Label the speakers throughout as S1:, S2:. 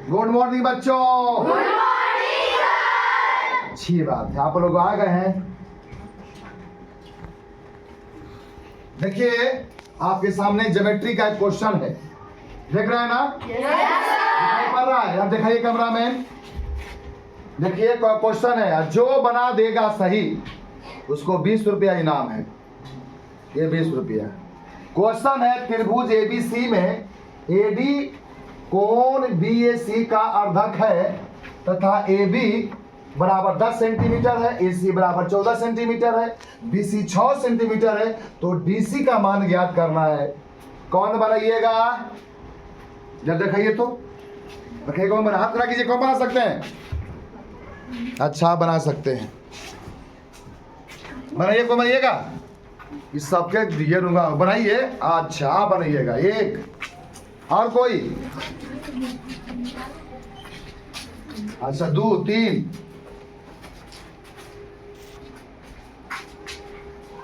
S1: Good morning बच्चों।
S2: Good morning sir.
S1: अच्छी बात है, आप लोग आ गए हैं। देखिए आपके सामने ज्योमेट्री का एक क्वेश्चन है, देख रहे हैं ना?
S2: Yes sir.
S1: पढ़ रहा है, अब दिखाइए कैमरा मैन। देखिए क्वेश्चन है, जो बना देगा सही उसको 20 रुपया इनाम है। ये 20 रुपया क्वेश्चन है। त्रिभुज एबीसी में एडी कोण बीएसी का अर्धक है तथा AB बराबर 10 सेंटीमीटर है, AC बराबर 14 सेंटीमीटर है, BC 6 सेंटीमीटर है, तो DC का मान ज्ञात करना है। कौन बनाइएगा? जब दिखाइए तो देखिए, कौन बना, हाथ खड़ा कीजिए, कौन बना सकते हैं? अच्छा बना सकते हैं, बनाइए। कौन बनाइएगा? इस सबके दिए दूंगा, बनाइए। अच्छा बनाइएगा। एक और कोई? अच्छा 2 3।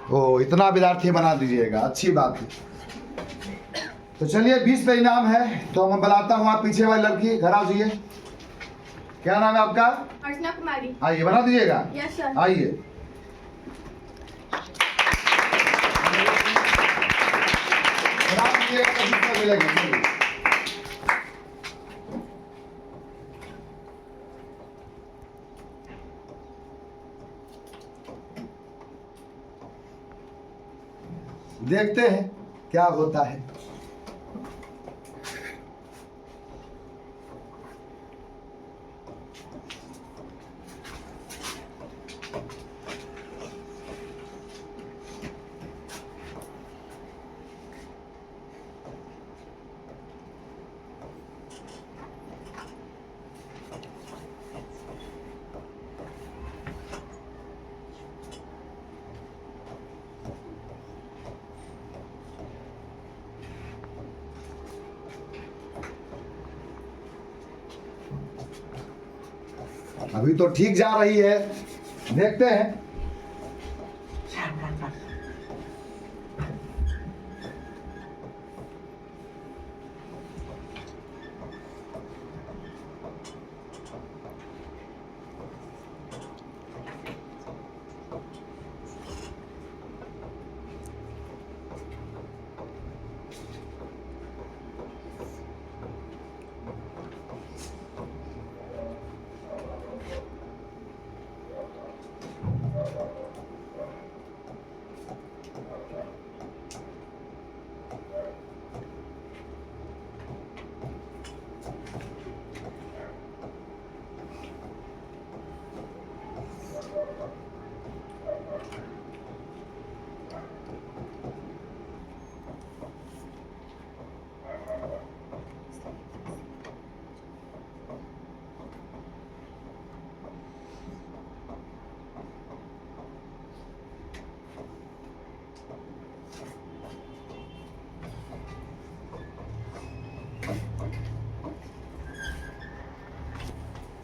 S1: ओ इतना विद्यार्थी बना दीजिएगा, अच्छी बात है। तो चलिए 20 का इनाम है। तो मैं बुलाता हूँ, आप पीछे वाली लड़की घर आ जाइए। क्या नाम है आपका?
S2: अर्चना कुमारी।
S1: आइए बना दीजिएगा।
S2: Yes sir.
S1: आइए। बना दीजिएगा तो 20 का मिलेगा। चलिए। देखते हैं क्या होता है। अभी तो ठीक जा रही है, देखते हैं।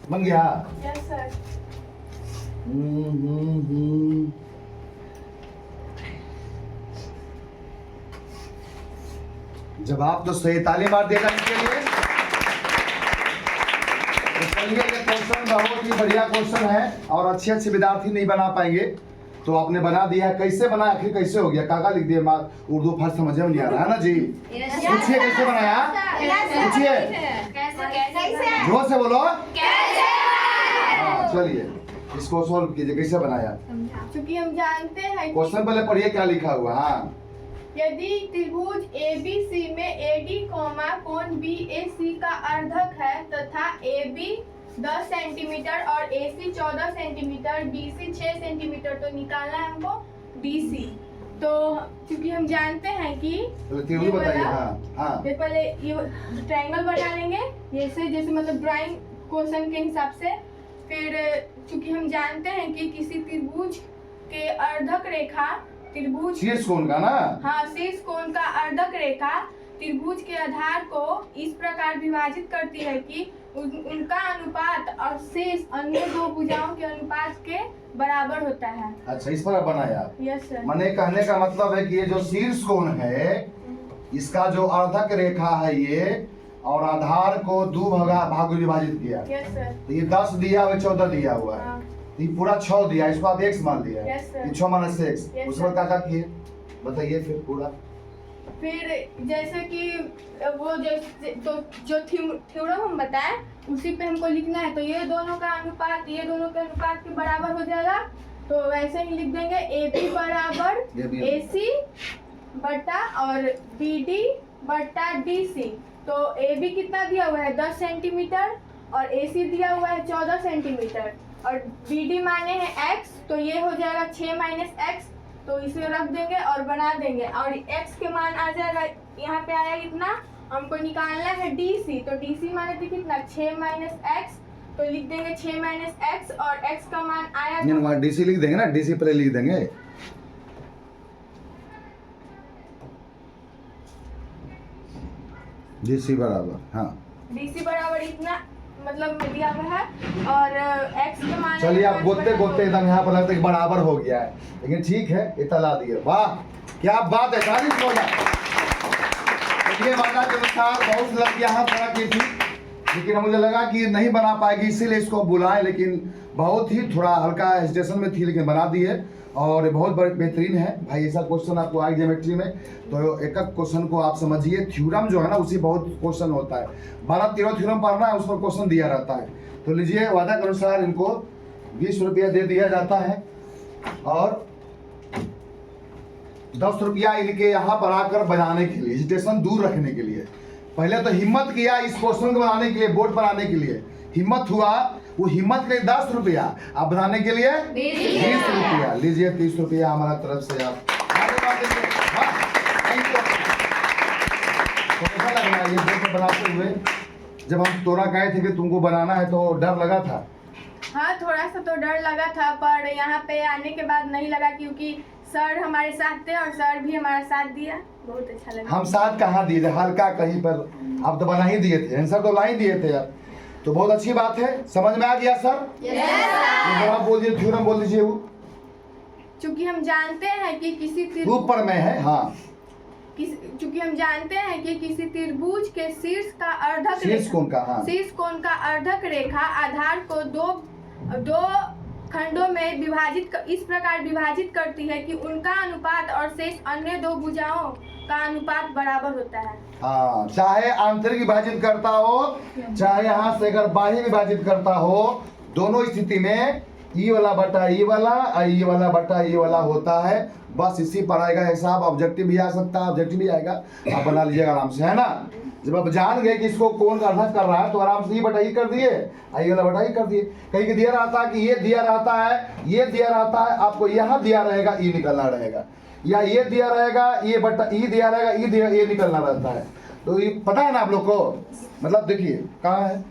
S1: बन गया?
S2: Yes sir.
S1: जवाब तो सही, ताली मार देगा इसके लिए। तो चलिए ये क्वेश्चन बहुत ही बढ़िया क्वेश्चन है और अच्छे अच्छे विद्यार्थी नहीं बना पाएंगे, तो आपने बना दिया है। कैसे बनाया, आखिर कैसे हो गया? काका लिख दिए, उर्दू फास्ट समझ में नहीं आ रहा है ना जी? पूछिए कैसे बनाया, पूछिए, जोर से बोलो। चलिए इसको सॉल्व कीजिए, कैसे बनाया?
S2: क्योंकि हम जानते हैं
S1: क्वेश्चन पहले पढ़िए क्या लिखा हुआ। हाँ,
S2: यदि त्रिभुज ABC में AD कोण BAC का अर्धक है तथा AB 10 सेंटीमीटर और AC 14 सेंटीमीटर, BC 6 सेंटीमीटर, तो निकालना है हमको DC। तो क्योंकि हम जानते हैं कि
S1: त्रिभुज बताइए। हाँ हाँ,
S2: पहले ये ट्रायंगल बना लेंगे जैसे मतलब ड्राइंग क्वेश्चन के हिसाब से। फिर क्योंकि हम जानते हैं कि किसी त्रिभुज के अर्धक रेखा त्रिभुज
S1: शीर्ष कोण का ना,
S2: हाँ, शीर्ष कोण का अर्धक रेखा त्रिभुज के आधार को इस प्रकार विभाजित करती है कि उनका अनुपात और शेष अन्य दो भुजाओं के अनुपात के बराबर होता है।
S1: अच्छा इस पर बनाया।
S2: Yes sir.
S1: मैंने कहने का मतलब है कि ये जो शीर्ष कोण है, इसका जो अर्धक रेखा है ये और आधार को 2 भाग में विभाजित किया।
S2: Yes sir.
S1: तो ये 10 दिया हुआ है, 14 दिया हुआ है।
S2: हाँ।
S1: तो ये पूरा 6 दिया है, इसको आप x मान लिया है।
S2: Yes, sir.
S1: ये 6 माइनस x।
S2: Yes,
S1: उसके बाद
S2: sir.
S1: क्या किए बताइए फिर पूरा।
S2: फिर जैसे कि वो तो जो थ्योरम हम बताएं उसी पे हमको लिखना है। तो ये दोनों का अनुपात ये दोनों के अनुपात के बराबर हो जाएगा। तो वैसे ही लिख देंगे AB बराबर AC बटा और BD बटा DC। तो AB कितना दिया हुआ है 10 सेंटीमीटर और AC दिया हुआ है 14 सेंटीमीटर और BD माने हैं x। तो ये हो जाएगा 6 माइनस x। तो इसे रख देंगे और बना देंगे और x के मान आ जाएगा यहाँ पे आया कितना, हमको निकालना है DC। तो DC माने थे कितना 6 माइनस x। तो लिख देंगे 6 माइनस x और x का मान आया
S1: नहीं वहाँ DC लिख देंगे ना, DC पहले लिख देंगे। DC बराबर हाँ
S2: DC बराबर इतना मतलब दिया हुआ है और x के मान
S1: चलिए आप गोते गोते एकदम यहाँ पर लगता है कि बराबर हो गया है, लेकिन ठीक है इतना ला दिए। वाह क्या बात है, तारीफ हो जाए। ये वादा के अनुसार बहुत लड़कियां यहाँ पढ़ा की थी, लेकिन मुझे लगा कि नहीं बना पाएगी इसीलिए इसको बुलाए, लेकिन बहुत ही थोड़ा हल्का हेजिटेशन में थी लेकिन बना दी है और बहुत बेहतरीन है भाई। ऐसा क्वेश्चन आपको आए ज्योमेट्री में तो एक एक क्वेश्चन को आप समझिए। थ्योरम जो है ना उसी बहुत क्वेश्चन होता है, 12-13 थ्योरम पढ़ना है, उस पर क्वेश्चन दिया रहता है। तो लीजिए वादा के अनुसार इनको 20 रुपया दे दिया जाता है और 10 रुपया इनके यहाँ पर आकर बनाने के लिए, हेजिटेशन दूर रखने के लिए। पहले तो हिम्मत किया इस क्वेश्चन को बनाने के लिए, बोर्ड बनाने के लिए हिम्मत हुआ, वो हिम्मत के 10 रुपया, अब बनाने के लिए 20 रुपया। लीजिए 30 रुपया हमारा तरफ से आप। तो कैसा लग रहा है ये बोर्ड बनाते हुए? जब हम तोरा कहे थे कि तुमको बनाना है तो डर लगा था?
S2: हाँ थोड़ा सा तो डर लगा था, पर यहाँ पे आने के बाद नहीं लगा क्योंकि सर हमारे साथ थे और सर भी हमारा साथ दिया, बहुत अच्छा लगा।
S1: हम साथ कहाँ दिए थे, हल्का कहीं पर, आप तो बना ही दिए थे, आंसर तो ला ही दिए थे यार। तो बहुत अच्छी बात है, समझ में आ गया सर? जवाब बोल दीजिए, थ्योरम बोल दीजिए। वो
S2: चूंकि हम जानते हैं कि किसी
S1: ऊपर में है हाँ,
S2: चूंकि हम जानते हैं कि किसी त्रिभुज के शीर्ष का अर्धक
S1: शीर्ष कोण का हाँ,
S2: शीर्ष कोण का अर्धक रेखा आधार को दो खंडों में इस प्रकार विभाजित करती है कि उनका अनुपात और शेष अन्य दो भुजाओं का अनुपात बराबर होता है।
S1: हाँ, चाहे आंतरिक विभाजित करता हो चाहे यहाँ से अगर बाह्य विभाजित करता हो, दोनों स्थिति में ई वाला बटा ई वाला और ई वाला बटा ई वाला होता है। बस इसी पर आएगा हिसाब, ऑब्जेक्टिव भी आ सकता है, ऑब्जेक्टिव भी आएगा, आप बना लीजिएगा आराम से, है ना। जब आप जान गए कि इसको कौन का अर्धक कर रहा है तो आराम से ये बटा ई कर दिए, आई वाला बटा ई कर दिए। कहीं कि दिया रहता है कि ये दिया रहता है, ये दिया रहता है, आपको यहाँ दिया रहेगा ई निकलना रहेगा, या ये दिया रहेगा ये बटा ई दिया रहेगा ई दिया ये निकलना रहता है। तो ये पता है ना आप लोग को, मतलब देखिए कहाँ है,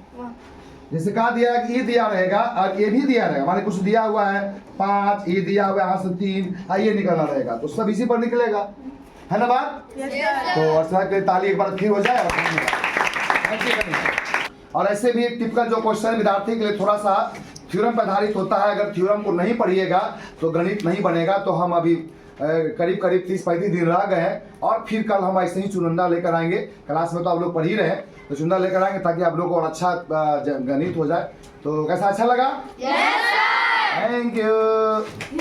S1: जैसे कहा दिया है कि ई दिया रहेगा और ये भी दिया रहेगा, माने कुछ दिया हुआ है 5, ई दिया हुआ है यहाँ से 3, ये निकलना रहेगा, तो सब इसी पर निकलेगा, है ना बात। तो अर्चना के ताली एक बार फिर हो जाए और ऐसे भी एक टिपिकल जो क्वेश्चन विद्यार्थी के लिए थोड़ा सा थ्योरम पर आधारित होता है। अगर थ्योरम को नहीं पढ़िएगा तो गणित नहीं बनेगा। तो हम अभी करीब 30-35 दिन रह गए हैं और फिर कल हम ऐसे ही चुनिंदा लेकर आएंगे। क्लास में तो आप लोग पढ़ ही रहे हैं, तो चुनिंदा लेकर आएंगे ताकि आप लोग को और अच्छा गणित हो जाए। तो कैसा अच्छा लगा? Thank you.